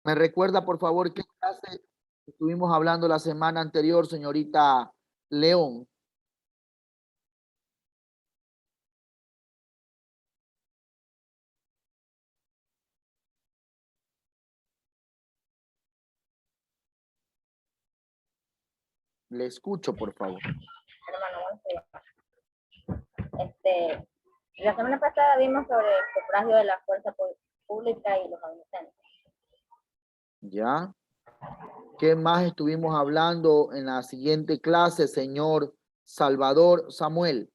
¿Me recuerda, por favor, qué clase estuvimos hablando la semana anterior, señorita León? Le escucho, por favor. Hermano, la semana pasada vimos sobre el sufragio de la fuerza pública y los adolescentes. ¿Ya? ¿Qué más estuvimos hablando en la siguiente clase, señor Salvador Samuel?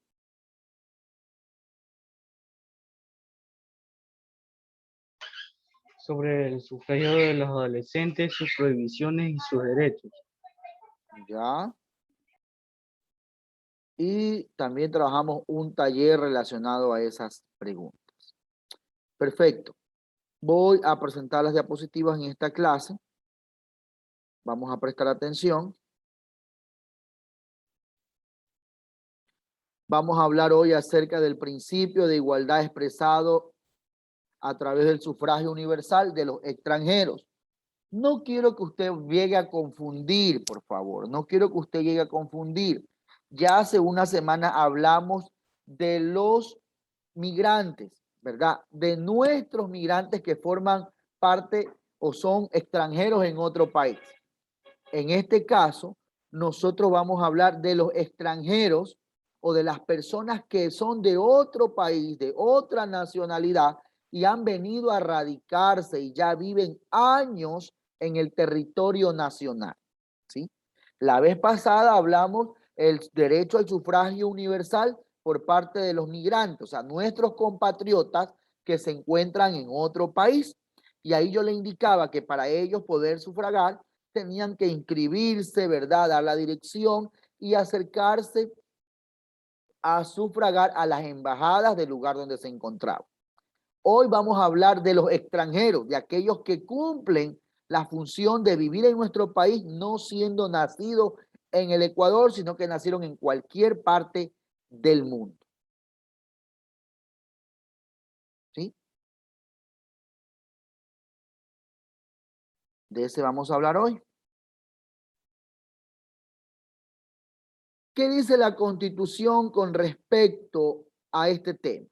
Sobre el sufragio de los adolescentes, sus prohibiciones y sus derechos. ¿Ya? Y también trabajamos un taller relacionado a esas preguntas. Perfecto. Voy a presentar las diapositivas en esta clase. Vamos a prestar atención. Vamos a hablar hoy acerca del principio de igualdad expresado a través del sufragio universal de los extranjeros. No quiero que usted llegue a confundir, por favor. No quiero que usted llegue a confundir. Ya hace una semana hablamos de los migrantes, ¿verdad? De nuestros migrantes que forman parte o son extranjeros en otro país. En este caso, nosotros vamos a hablar de los extranjeros o de las personas que son de otro país, de otra nacionalidad y han venido a radicarse y ya viven años en el territorio nacional, ¿sí? La vez pasada hablamos el derecho al sufragio universal por parte de los migrantes, o sea, nuestros compatriotas que se encuentran en otro país. Y ahí yo le indicaba que para ellos poder sufragar tenían que inscribirse, ¿verdad? Dar la dirección y acercarse a sufragar a las embajadas del lugar donde se encontraban. Hoy vamos a hablar de los extranjeros, de aquellos que cumplen la función de vivir en nuestro país, no siendo nacidos en el Ecuador, sino que nacieron en cualquier parte del mundo. ¿Sí? De ese vamos a hablar hoy. ¿Qué dice la Constitución con respecto a este tema?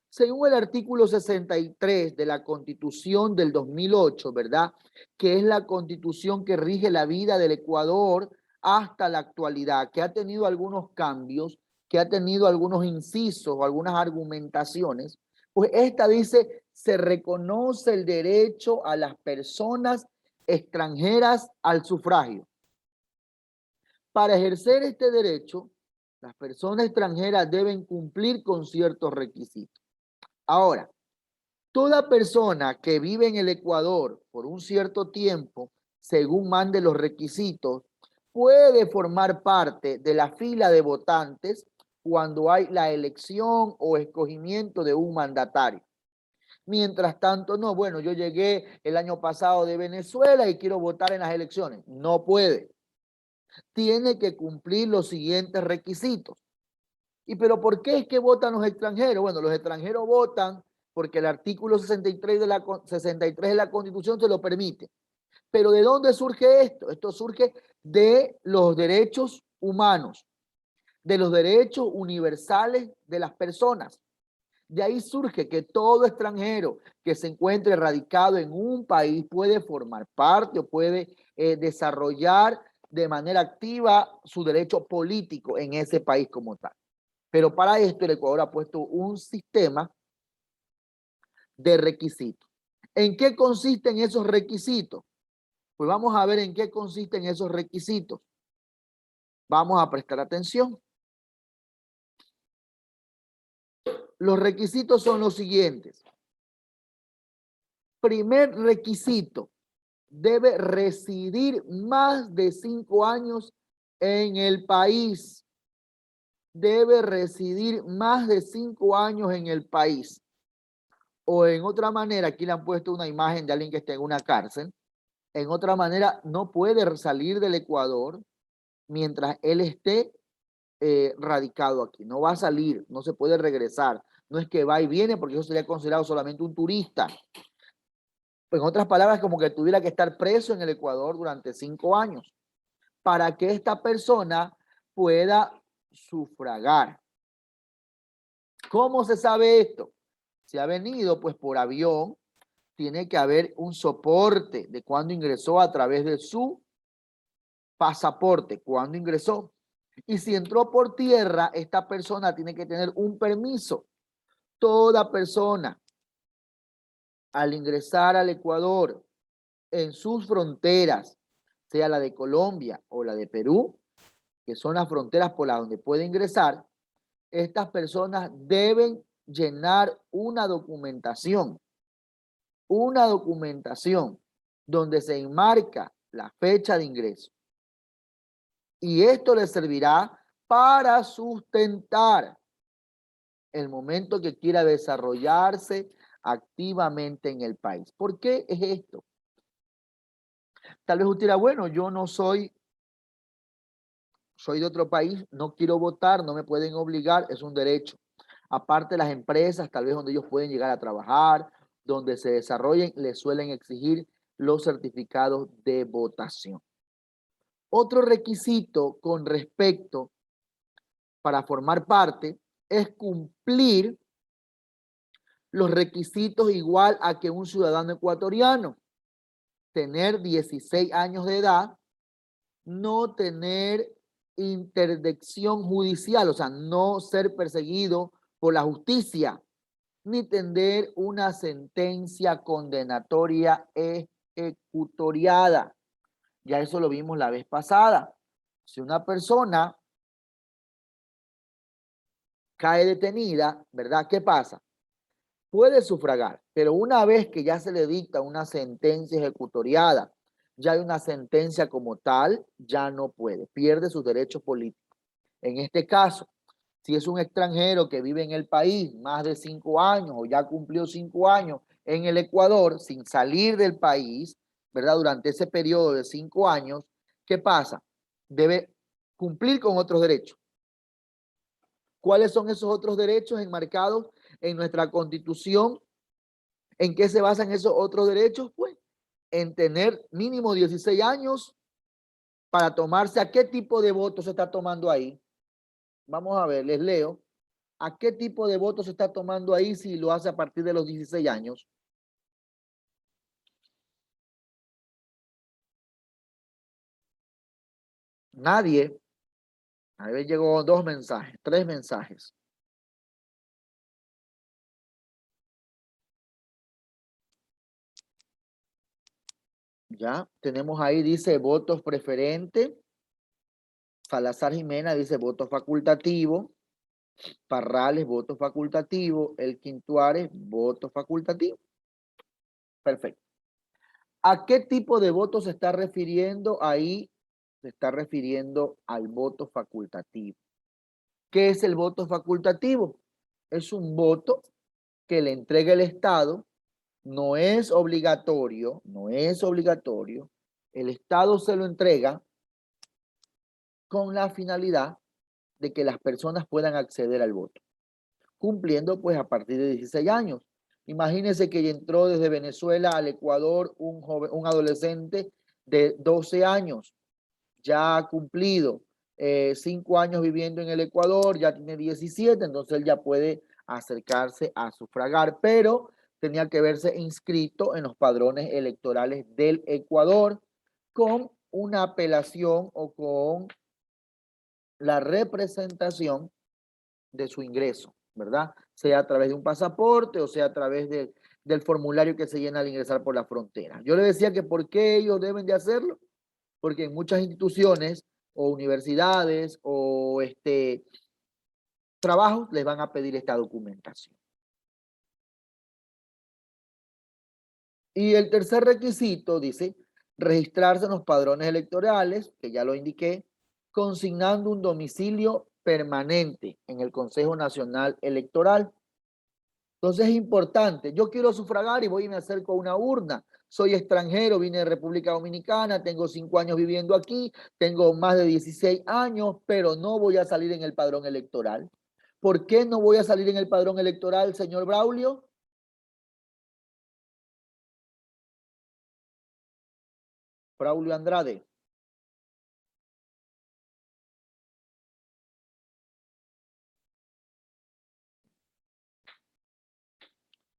Según el artículo 63 de la Constitución del 2008, ¿verdad? Que es la Constitución que rige la vida del Ecuador hasta la actualidad, que ha tenido algunos cambios, que ha tenido algunos incisos o algunas argumentaciones, pues esta dice, se reconoce el derecho a las personas extranjeras al sufragio. Para ejercer este derecho, las personas extranjeras deben cumplir con ciertos requisitos. Ahora, toda persona que vive en el Ecuador por un cierto tiempo, según mande los requisitos, puede formar parte de la fila de votantes cuando hay la elección o escogimiento de un mandatario. Mientras tanto, no, bueno, yo llegué el año pasado de Venezuela y quiero votar en las elecciones. No puede. Tiene que cumplir los siguientes requisitos. ¿Y pero por qué es que votan los extranjeros? Bueno, los extranjeros votan porque el artículo 63 de la Constitución se lo permite. Pero ¿de dónde surge esto? Esto surge de los derechos humanos, de los derechos universales de las personas. De ahí surge que todo extranjero que se encuentre radicado en un país puede formar parte o puede desarrollar de manera activa su derecho político en ese país como tal. Pero para esto el Ecuador ha puesto un sistema de requisitos. ¿En qué consisten esos requisitos? Pues vamos a ver en qué consisten esos requisitos. Vamos a prestar atención. Los requisitos son los siguientes. Primer requisito, debe residir más de 5 años en el país. Debe residir más de 5 años en el país. O en otra manera, aquí le han puesto una imagen de alguien que está en una cárcel. En otra manera, no puede salir del Ecuador mientras él esté radicado aquí. No va a salir, no se puede regresar. No es que va y viene porque eso sería considerado solamente un turista. En otras palabras, como que tuviera que estar preso en el Ecuador durante 5 años para que esta persona pueda sufragar. ¿Cómo se sabe esto? Si ha venido pues por avión, tiene que haber un soporte de cuando ingresó a través de su pasaporte, cuando ingresó. Y si entró por tierra, esta persona tiene que tener un permiso. Toda persona al ingresar al Ecuador en sus fronteras, sea la de Colombia o la de Perú, que son las fronteras por las donde puede ingresar, estas personas deben llenar una documentación donde se enmarca la fecha de ingreso. Y esto les servirá para sustentar el momento que quiera desarrollarse activamente en el país. ¿Por qué es esto? Tal vez usted dirá, bueno, yo no soy de otro país, no quiero votar, no me pueden obligar, es un derecho. Aparte, las empresas, tal vez donde ellos pueden llegar a trabajar, donde se desarrollen, les suelen exigir los certificados de votación. Otro requisito con respecto para formar parte es cumplir los requisitos igual a que un ciudadano ecuatoriano. Tener 16 años de edad, no tener interdicción judicial, o sea, no ser perseguido por la justicia, ni tener una sentencia condenatoria ejecutoriada. Ya eso lo vimos la vez pasada. Si una persona cae detenida, ¿verdad? ¿Qué pasa? Puede sufragar, pero una vez que ya se le dicta una sentencia ejecutoriada, ya hay una sentencia como tal, ya no puede, pierde sus derechos políticos. En este caso, si es un extranjero que vive en el país más de 5 años o ya cumplió 5 años en el Ecuador sin salir del país, ¿verdad? Durante ese periodo de 5 años, ¿qué pasa? Debe cumplir con otros derechos. ¿Cuáles son esos otros derechos enmarcados en nuestra Constitución? ¿En qué se basan esos otros derechos? Pues en tener mínimo 16 años para tomarse a qué tipo de voto se está tomando ahí. Vamos a ver, les leo. ¿A qué tipo de voto se está tomando ahí si lo hace a partir de los 16 años? Nadie. A ver, llegó 2 mensajes, 3 mensajes. Ya, tenemos ahí, dice votos preferentes. Salazar Jimena dice voto facultativo. Parrales, voto facultativo. El Quintuares, voto facultativo. Perfecto. ¿A qué tipo de voto se está refiriendo ahí? Se está refiriendo al voto facultativo. ¿Qué es el voto facultativo? Es un voto que le entrega el Estado, no es obligatorio, no es obligatorio. El Estado se lo entrega con la finalidad de que las personas puedan acceder al voto, cumpliendo pues a partir de 16 años. Imagínense que entró desde Venezuela al Ecuador un adolescente de 12 años, ya ha cumplido 5 años viviendo en el Ecuador, ya tiene 17, entonces él ya puede acercarse a sufragar, pero tenía que verse inscrito en los padrones electorales del Ecuador con una apelación o con la representación de su ingreso, ¿verdad? Sea a través de un pasaporte o sea a través del formulario que se llena al ingresar por la frontera. Yo le decía que ¿por qué ellos deben de hacerlo? Porque en muchas instituciones o universidades o trabajos les van a pedir esta documentación. Y el tercer requisito dice registrarse en los padrones electorales, que ya lo indiqué, consignando un domicilio permanente en el Consejo Nacional Electoral. Entonces es importante, yo quiero sufragar y voy y me acerco a una urna. Soy extranjero, vine de República Dominicana, tengo 5 años viviendo aquí, tengo más de 16 años, pero no voy a salir en el padrón electoral. ¿Por qué no voy a salir en el padrón electoral, señor Braulio? Braulio Andrade.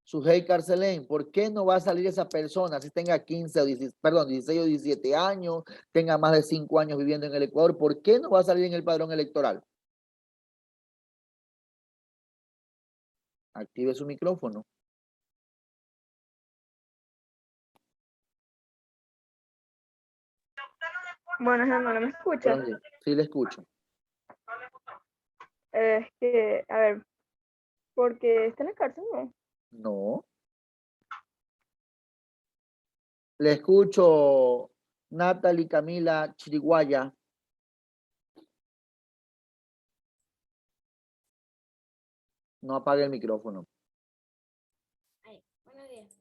Sujei Carcelén, ¿por qué no va a salir esa persona si tenga 15 o 16, perdón, 16 o 17 años, tenga más de 5 años viviendo en el Ecuador? ¿Por qué no va a salir en el padrón electoral? Active su micrófono. Bueno, hermano, ¿me escucha? Perdón, sí, le escucho. Es que, a ver, porque está en la cárcel, ¿no? No. Le escucho, Natalie Camila Chiriguaya. No apague el micrófono. Ay, buenos días.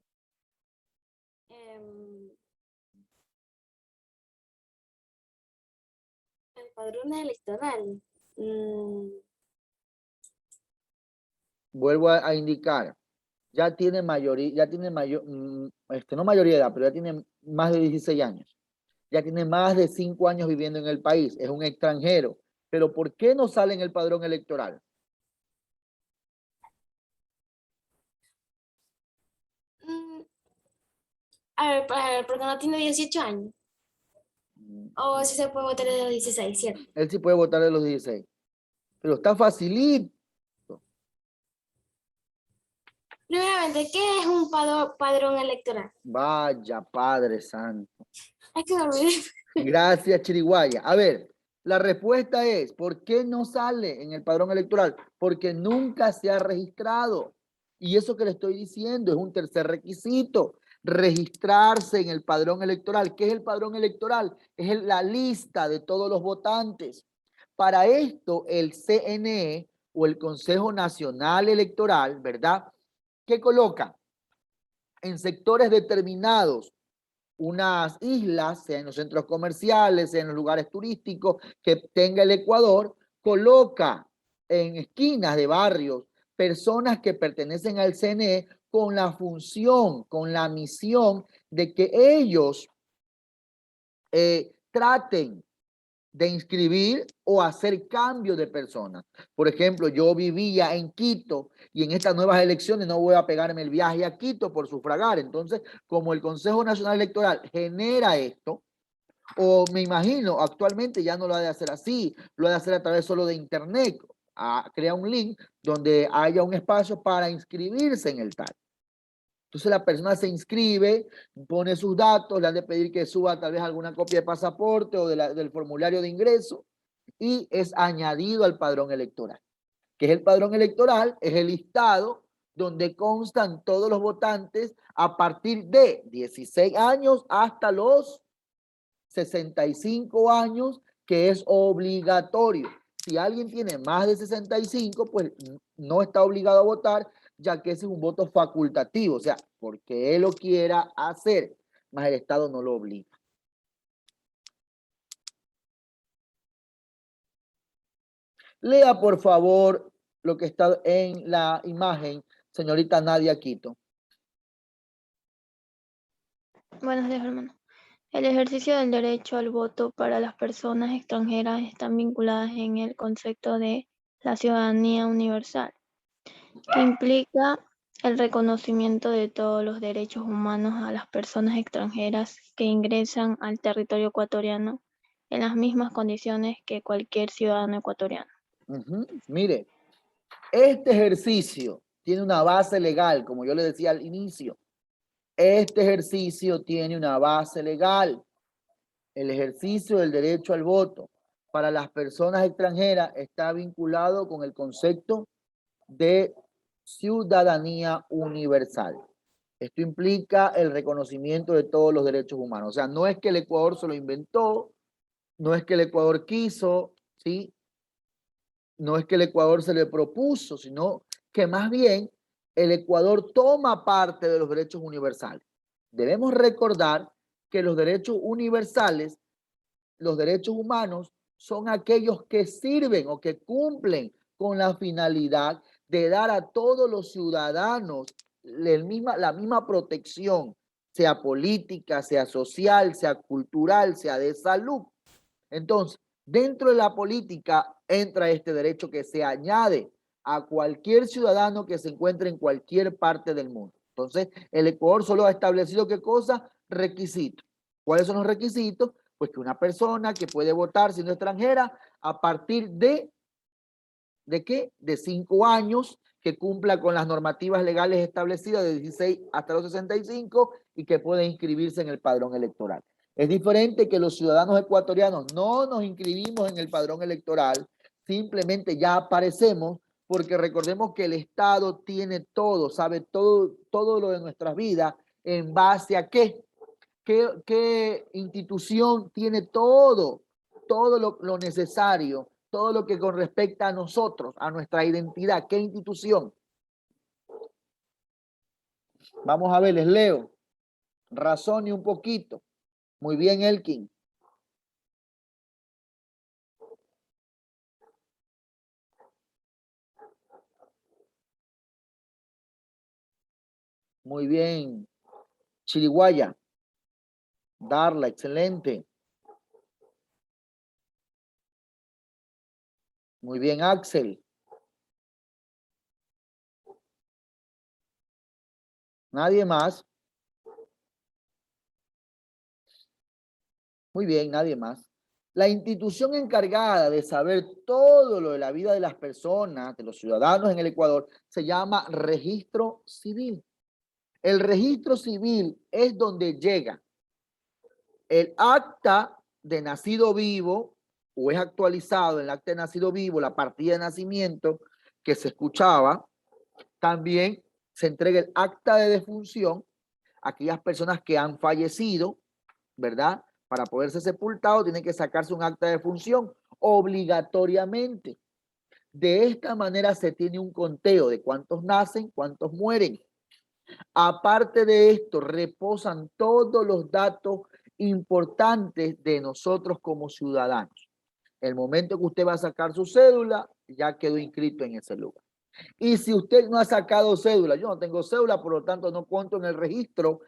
El padrón electoral. Vuelvo a indicar. Ya tiene mayoría, ya tiene no mayoría de edad, pero ya tiene más de 16 años. Ya tiene más de 5 años viviendo en el país. Es un extranjero. Pero ¿por qué no sale en el padrón electoral? A ver, porque no tiene 18 años. O si se puede votar desde los 16, ¿cierto? Él sí puede votar de los 16. Pero está facilito. Primeramente, ¿qué es un padrón electoral? Vaya, Padre Santo. Es que me olvidé. Gracias, Chiriguaya. A ver, la respuesta es, ¿por qué no sale en el padrón electoral? Porque nunca se ha registrado. Y eso que le estoy diciendo es un tercer requisito, registrarse en el padrón electoral. ¿Qué es el padrón electoral? Es la lista de todos los votantes. Para esto, el CNE o el Consejo Nacional Electoral, ¿verdad? ¿Qué coloca? En sectores determinados unas islas, sea en los centros comerciales, sea en los lugares turísticos que tenga el Ecuador, coloca en esquinas de barrios personas que pertenecen al CNE con la función, con la misión de que ellos traten de inscribir o hacer cambio de personas. Por ejemplo, yo vivía en Quito y en estas nuevas elecciones no voy a pegarme el viaje a Quito por sufragar. Entonces, como el Consejo Nacional Electoral genera esto, o me imagino, actualmente ya no lo ha de hacer así, lo ha de hacer a través solo de internet, crea un link donde haya un espacio para inscribirse en el tal. Entonces la persona se inscribe, pone sus datos, le han de pedir que suba tal vez alguna copia de pasaporte o del formulario de ingreso y es añadido al padrón electoral. ¿Qué es el padrón electoral? Es el listado donde constan todos los votantes a partir de 16 años hasta los 65 años, que es obligatorio. Si alguien tiene más de 65, pues no está obligado a votar, ya que ese es un voto facultativo, o sea, porque él lo quiera hacer, más el Estado no lo obliga. Lea, por favor, lo que está en la imagen, señorita Nadia Quito. Buenos días, hermano. El ejercicio del derecho al voto para las personas extranjeras están vinculadas en el concepto de la ciudadanía universal, que implica el reconocimiento de todos los derechos humanos a las personas extranjeras que ingresan al territorio ecuatoriano en las mismas condiciones que cualquier ciudadano ecuatoriano. Mire, este ejercicio tiene una base legal, como yo le decía al inicio. Este ejercicio tiene una base legal. El ejercicio del derecho al voto para las personas extranjeras está vinculado con el concepto de ciudadanía universal. Esto implica el reconocimiento de todos los derechos humanos. O sea, no es que el Ecuador se lo inventó, no es que el Ecuador quiso, ¿sí? No es que el Ecuador se le propuso, sino que más bien el Ecuador toma parte de los derechos universales. Debemos recordar que los derechos universales, los derechos humanos, son aquellos que sirven o que cumplen con la finalidad de dar a todos los ciudadanos la misma protección, sea política, sea social, sea cultural, sea de salud. Entonces, dentro de la política entra este derecho que se añade a cualquier ciudadano que se encuentre en cualquier parte del mundo. Entonces, el Ecuador solo ha establecido ¿qué cosa? Requisitos. ¿Cuáles son los requisitos? Pues que una persona que puede votar siendo extranjera a partir ¿de qué? De 5 años, que cumpla con las normativas legales establecidas de 16 hasta los 65 y que pueda inscribirse en el padrón electoral. Es diferente que los ciudadanos ecuatorianos no nos inscribimos en el padrón electoral, simplemente ya aparecemos, porque recordemos que el Estado tiene todo, sabe todo lo de nuestras vidas, en base a qué institución tiene todo lo necesario, todo lo que con respecto a nosotros, a nuestra identidad. ¿Qué institución? Vamos a ver, les leo. Razone un poquito. Muy bien, Elkin. Muy bien. Chiriguaya. Darla, excelente. Muy bien, Axel. ¿Nadie más? Muy bien, nadie más. La institución encargada de saber todo lo de la vida de las personas, de los ciudadanos en el Ecuador, se llama registro civil. El registro civil es donde llega el acta de nacido vivo, o es actualizado el acta de nacido vivo, la partida de nacimiento que se escuchaba. También se entrega el acta de defunción a aquellas personas que han fallecido, ¿verdad? Para poder ser sepultado tienen que sacarse un acta de defunción obligatoriamente. De esta manera se tiene un conteo de cuántos nacen, cuántos mueren. Aparte de esto, reposan todos los datos importantes de nosotros como ciudadanos. El momento que usted va a sacar su cédula, ya quedó inscrito en ese lugar. Y si usted no ha sacado cédula, yo no tengo cédula, por lo tanto no cuento en el registro.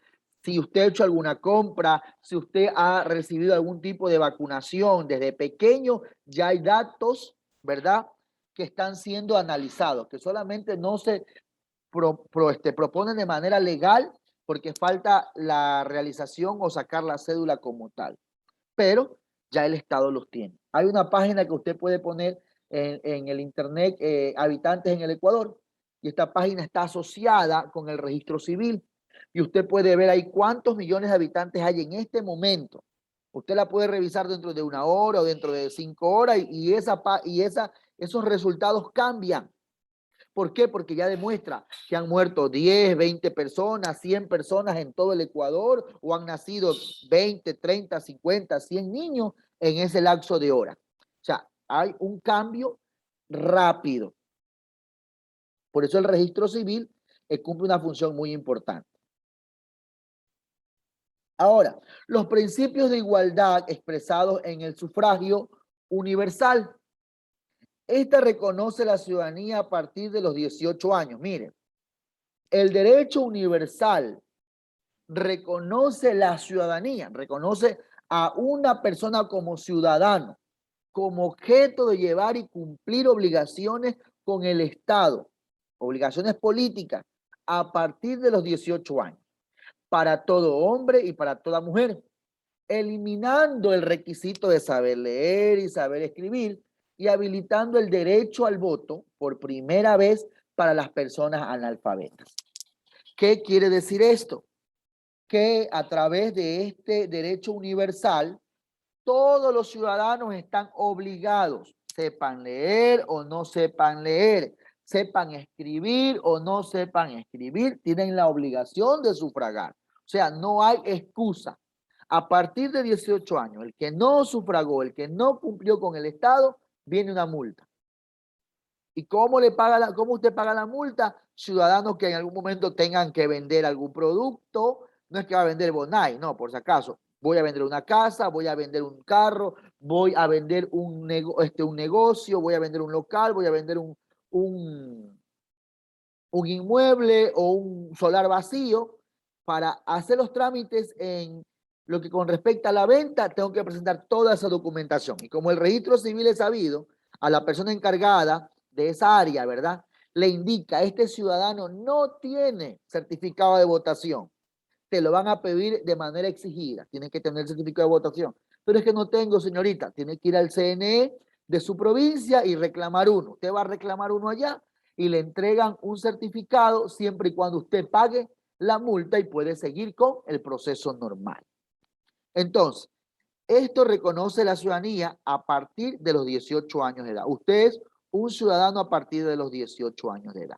Si usted ha hecho alguna compra, si usted ha recibido algún tipo de vacunación desde pequeño, ya hay datos, ¿verdad?, que están siendo analizados, que solamente no se proponen de manera legal porque falta la realización o sacar la cédula como tal. Pero ya el Estado los tiene. Hay una página que usted puede poner en el internet, habitantes en el Ecuador, y esta página está asociada con el registro civil. Y usted puede ver ahí cuántos millones de habitantes hay en este momento. Usted la puede revisar dentro de 1 hora o dentro de 5 horas y esos resultados cambian. ¿Por qué? Porque ya demuestra que han muerto 10, 20 personas, 100 personas en todo el Ecuador, o han nacido 20, 30, 50, 100 niños en ese lapso de horas. O sea, hay un cambio rápido. Por eso el registro civil cumple una función muy importante. Ahora, los principios de igualdad expresados en el sufragio universal. Esta reconoce la ciudadanía a partir de los 18 años. Miren, el derecho universal reconoce la ciudadanía, reconoce a una persona como ciudadano, como objeto de llevar y cumplir obligaciones con el Estado, obligaciones políticas, a partir de los 18 años, para todo hombre y para toda mujer, eliminando el requisito de saber leer y saber escribir, y habilitando el derecho al voto por primera vez para las personas analfabetas. ¿Qué quiere decir esto? Que a través de este derecho universal, todos los ciudadanos están obligados, sepan leer o no sepan leer, sepan escribir o no sepan escribir, tienen la obligación de sufragar. O sea, no hay excusa. A partir de 18 años, el que no sufragó, el que no cumplió con el Estado, viene una multa. ¿Y cómo usted paga la multa? Ciudadanos que en algún momento tengan que vender algún producto, no es que va a vender Bonai, no, por si acaso. Voy a vender una casa, voy a vender un carro, voy a vender un negocio, voy a vender un local, voy a vender un inmueble o un solar vacío. para hacer los trámites en lo que con respecta a la venta, tengo que presentar toda esa documentación. Y como el registro civil es sabido, a la persona encargada de esa área, ¿verdad?, le indica, este ciudadano no tiene certificado de votación. Te lo van a pedir de manera exigida. Tiene que tener certificado de votación. Pero es que no tengo, señorita. Tiene que ir al CNE de su provincia y reclamar uno. Usted va a reclamar uno allá y le entregan un certificado siempre y cuando usted pague la multa y puede seguir con el proceso normal. Entonces, esto reconoce la ciudadanía a partir de los 18 años de edad. Usted es un ciudadano a partir de los 18 años de edad.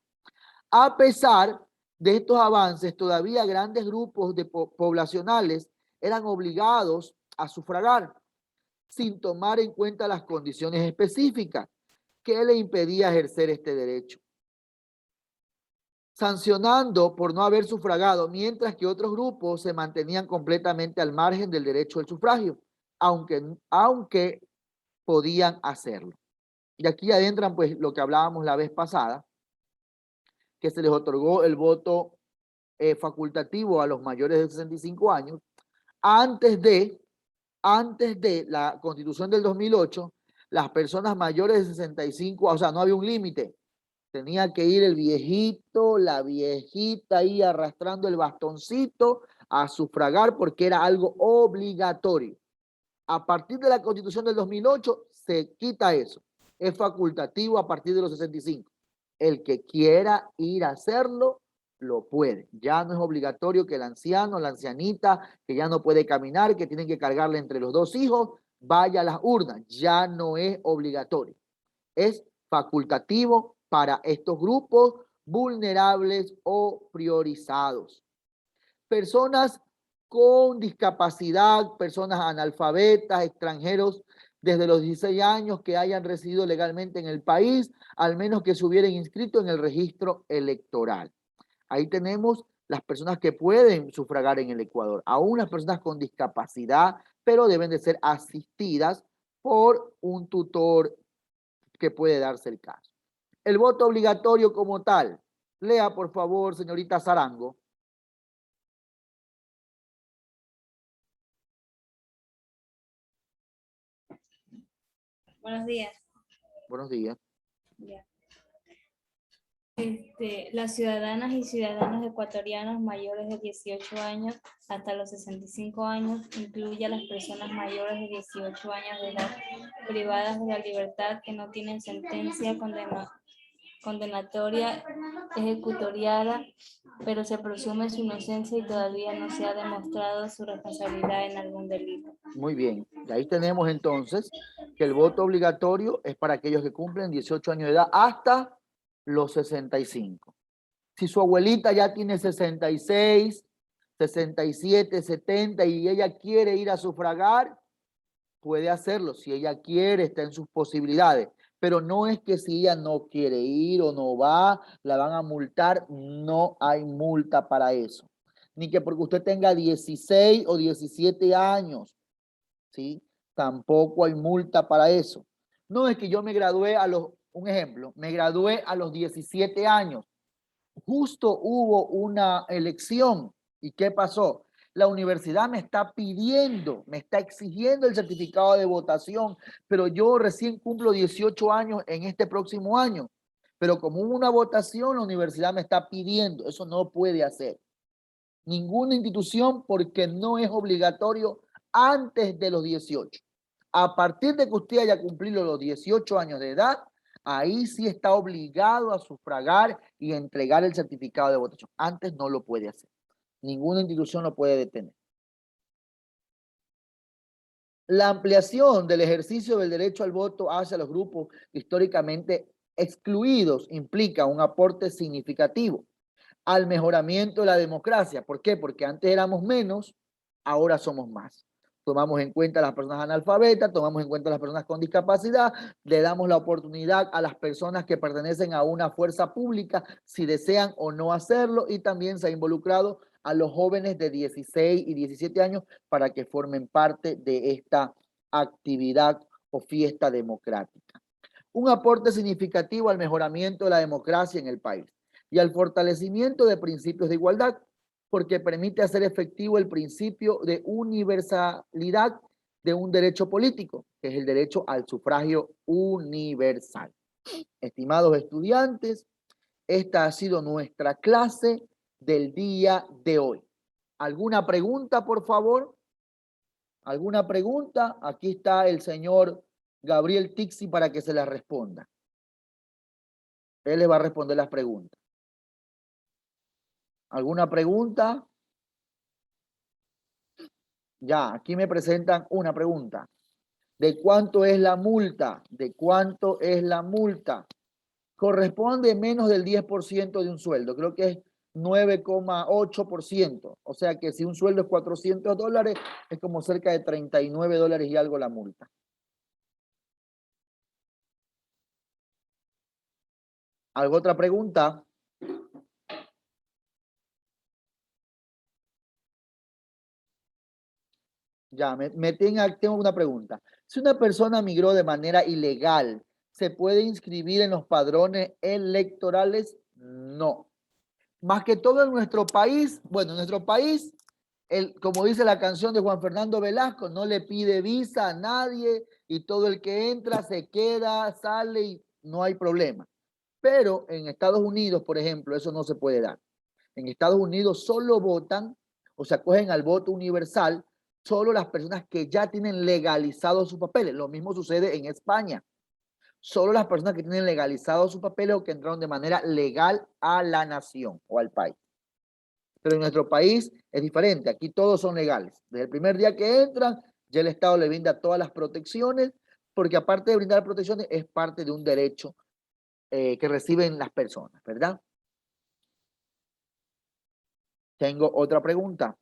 A pesar de estos avances, todavía grandes grupos poblacionales eran obligados a sufragar sin tomar en cuenta las condiciones específicas que le impedía ejercer este derecho, sancionando por no haber sufragado, mientras que otros grupos se mantenían completamente al margen del derecho al sufragio, aunque podían hacerlo. Y aquí adentran pues lo que hablábamos la vez pasada, que se les otorgó el voto facultativo a los mayores de 65 años, antes de la Constitución del 2008, las personas mayores de 65, o sea, no había un límite. Tenía que ir el viejito, la viejita ahí arrastrando el bastoncito a sufragar porque era algo obligatorio. A partir de la Constitución del 2008 se quita eso. Es facultativo a partir de los 65. El que quiera ir a hacerlo, lo puede. Ya no es obligatorio que el anciano, la ancianita, que ya no puede caminar, que tienen que cargarle entre los dos hijos, vaya a las urnas. Ya no es obligatorio. Es facultativo para estos grupos vulnerables o priorizados. Personas con discapacidad, personas analfabetas, extranjeros desde los 16 años que hayan residido legalmente en el país, al menos que se hubieran inscrito en el registro electoral. Ahí tenemos las personas que pueden sufragar en el Ecuador, aún las personas con discapacidad, pero deben de ser asistidas por un tutor que puede darse el caso. El voto obligatorio como tal. Lea, por favor, señorita Zarango. Buenos días. Buenos días. Ya. Las ciudadanas y ciudadanos ecuatorianos mayores de 18 años hasta los 65 años, incluye a las personas mayores de 18 años de edad privadas de la libertad que no tienen sentencia condenatoria ejecutoriada, pero se presume su inocencia y todavía no se ha demostrado su responsabilidad en algún delito. Muy bien. Y ahí tenemos entonces que el voto obligatorio es para aquellos que cumplen 18 años de edad hasta los 65. Si su abuelita ya tiene 66, 67, 70 y ella quiere ir a sufragar, puede hacerlo. Si ella quiere, está en sus posibilidades. Pero no es que si ella no quiere ir o no va, la van a multar. No hay multa para eso. Ni que porque usted tenga 16 o 17 años, ¿sí? Tampoco hay multa para eso. No es que yo me gradué un ejemplo, me gradué a los 17 años. Justo hubo una elección. ¿Y qué pasó? La universidad me está pidiendo, me está exigiendo el certificado de votación, pero yo recién cumplo 18 años en este próximo año. Pero como hubo una votación, la universidad me está pidiendo. Eso no puede hacer ninguna institución porque no es obligatorio antes de los 18. A partir de que usted haya cumplido los 18 años de edad, ahí sí está obligado a sufragar y entregar el certificado de votación. Antes no lo puede hacer. Ninguna institución lo puede detener. La ampliación del ejercicio del derecho al voto hacia los grupos históricamente excluidos implica un aporte significativo al mejoramiento de la democracia. ¿Por qué? Porque antes éramos menos, ahora somos más. Tomamos en cuenta a las personas analfabetas, tomamos en cuenta a las personas con discapacidad, le damos la oportunidad a las personas que pertenecen a una fuerza pública, si desean o no hacerlo, y también se ha involucrado a los jóvenes de 16 y 17 años para que formen parte de esta actividad o fiesta democrática. Un aporte significativo al mejoramiento de la democracia en el país y al fortalecimiento de principios de igualdad. porque permite hacer efectivo el principio de universalidad de un derecho político, que es el derecho al sufragio universal. Estimados estudiantes, esta ha sido nuestra clase del día de hoy. ¿Alguna pregunta, por favor? ¿Alguna pregunta? Aquí está el señor Gabriel Tixi para que se las responda. Él le va a responder las preguntas. ¿Alguna pregunta? Ya, aquí me presentan una pregunta. ¿De cuánto es la multa? ¿De cuánto es la multa? Corresponde menos del 10% de un sueldo. Creo que es 9,8%. O sea que si un sueldo es $400, es como cerca de $39 y algo la multa. ¿Alguna otra pregunta? Ya, tengo una pregunta. Si una persona migró de manera ilegal, ¿se puede inscribir en los padrones electorales? No. Más que todo en nuestro país, bueno, en nuestro país, como dice la canción de Juan Fernando Velasco, no le pide visa a nadie y todo el que entra se queda, sale y no hay problema. Pero en Estados Unidos, por ejemplo, eso no se puede dar. En Estados Unidos solo votan, o sea, cogen al voto universal, solo las personas que ya tienen legalizados sus papeles. Lo mismo sucede en España. Solo las personas que tienen legalizados sus papeles o que entraron de manera legal a la nación o al país. Pero en nuestro país es diferente. Aquí todos son legales. Desde el primer día que entran, ya el Estado le brinda todas las protecciones, porque aparte de brindar protecciones, es parte de un derecho que reciben las personas, ¿verdad? Tengo otra pregunta.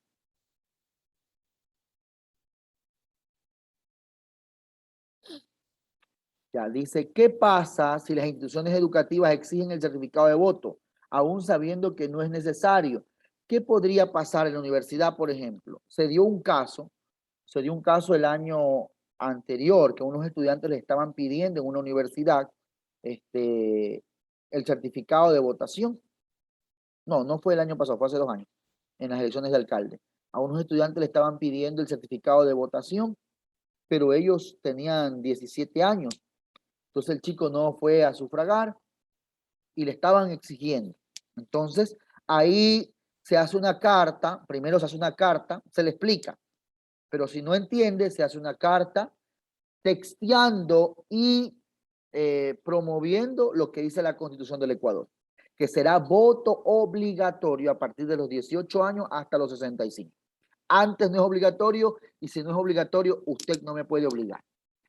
Ya, dice, ¿qué pasa si las instituciones educativas exigen el certificado de voto, aún sabiendo que no es necesario? ¿Qué podría pasar en la universidad, por ejemplo? Se dio un caso el año anterior, que unos estudiantes le estaban pidiendo en una universidad el certificado de votación. No fue el año pasado, fue hace 2 años, en las elecciones de alcalde. A unos estudiantes le estaban pidiendo el certificado de votación, pero ellos tenían 17 años. Entonces el chico no fue a sufragar y le estaban exigiendo. Entonces ahí se hace una carta, primero se hace una carta, se le explica, pero si no entiende, se hace una carta texteando y promoviendo lo que dice la Constitución del Ecuador, que será voto obligatorio a partir de los 18 años hasta los 65. Antes no es obligatorio y si no es obligatorio, usted no me puede obligar.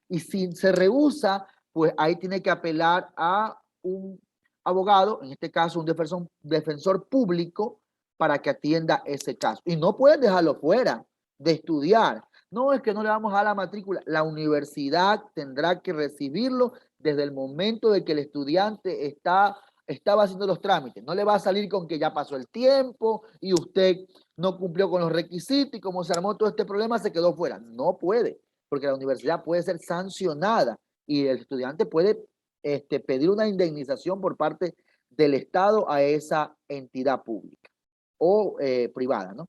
Y si se rehúsa, pues ahí tiene que apelar a un abogado, en este caso un defensor público, para que atienda ese caso. Y no pueden dejarlo fuera de estudiar. No es que no le vamos a dar la matrícula. La universidad tendrá que recibirlo desde el momento de que el estudiante estaba haciendo los trámites. No le va a salir con que ya pasó el tiempo y usted no cumplió con los requisitos y como se armó todo este problema se quedó fuera. No puede, porque la universidad puede ser sancionada y el estudiante puede pedir una indemnización por parte del Estado a esa entidad pública o privada, ¿no?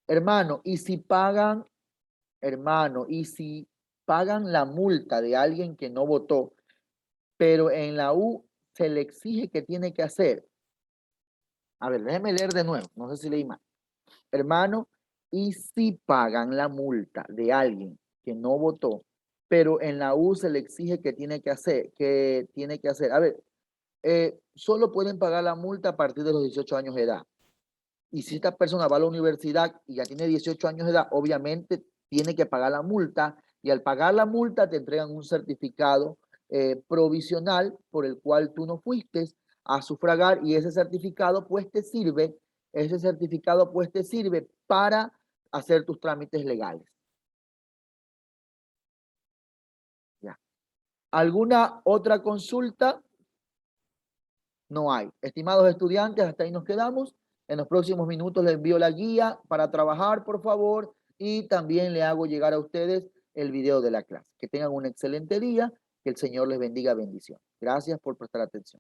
Hermano, y si pagan la multa de alguien que no votó, pero en la U se le exige que tiene que hacer. A ver, déjeme leer de nuevo, no sé si leí mal. Hermano, y si pagan la multa de alguien que no votó, pero en la U se le exige que tiene que hacer. A ver, solo pueden pagar la multa a partir de los 18 años de edad. Y si esta persona va a la universidad y ya tiene 18 años de edad, obviamente tiene que pagar la multa y al pagar la multa te entregan un certificado provisional por el cual tú no fuiste a sufragar y ese certificado pues te sirve para hacer tus trámites legales. Ya. ¿Alguna otra consulta? No hay. Estimados estudiantes, hasta ahí nos quedamos. En los próximos minutos les envío la guía para trabajar, por favor, y también le hago llegar a ustedes el video de la clase. Que tengan un excelente día, que el Señor les bendiga bendición. Gracias por prestar atención.